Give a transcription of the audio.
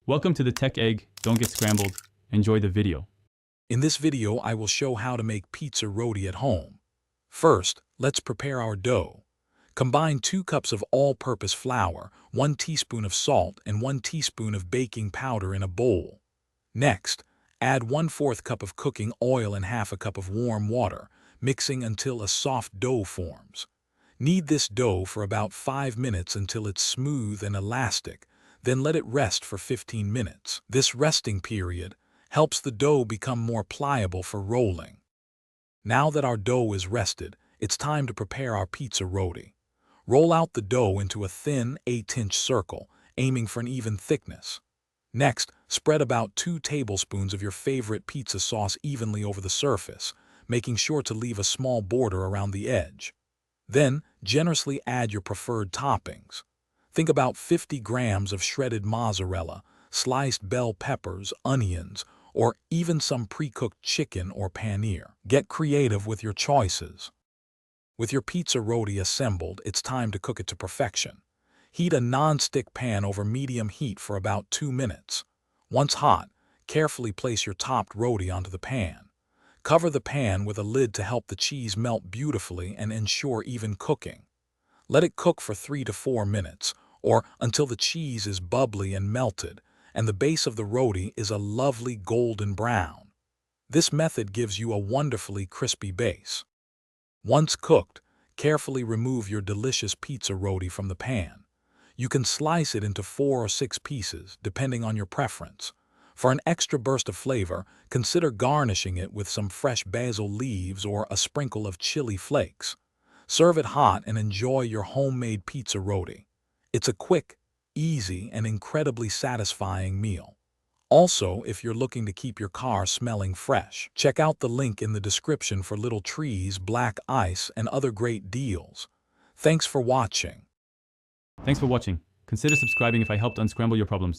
Welcome to the Tech Egg. Don't get scrambled. Enjoy the video. In this video, I will show how to make pizza roti at home. First, let's prepare our dough. Combine 2 cups of all-purpose flour, 1 teaspoon of salt, and 1 teaspoon of baking powder in a bowl. Next, add 1/4 cup of cooking oil and half a cup of warm water, mixing until a soft dough forms. Knead this dough for about 5 minutes until it's smooth and elastic, then let it rest for 15 minutes. This resting period helps the dough become more pliable for rolling. Now that our dough is rested, it's time to prepare our pizza roti. Roll out the dough into a thin 8-inch circle, aiming for an even thickness. Next, spread about 2 tablespoons of your favorite pizza sauce evenly over the surface, making sure to leave a small border around the edge. Then, generously add your preferred toppings. Think about 50 grams of shredded mozzarella, sliced bell peppers, onions, or even some pre-cooked chicken or paneer. Get creative with your choices. With your pizza roti assembled, it's time to cook it to perfection. Heat a non-stick pan over medium heat for about 2 minutes. Once hot, carefully place your topped roti onto the pan. Cover the pan with a lid to help the cheese melt beautifully and ensure even cooking. Let it cook for 3 to 4 minutes, or until the cheese is bubbly and melted, and the base of the roti is a lovely golden brown. This method gives you a wonderfully crispy base. Once cooked, carefully remove your delicious pizza roti from the pan. You can slice it into 4 or 6 pieces, depending on your preference. For an extra burst of flavor, consider garnishing it with some fresh basil leaves or a sprinkle of chili flakes. Serve it hot and enjoy your homemade pizza roti. It's a quick, easy, and incredibly satisfying meal. Also, if you're looking to keep your car smelling fresh, check out the link in the description for little trees, black ice, and other great deals. Thanks for watching. Thanks for watching. Consider subscribing if I helped unscramble your problems.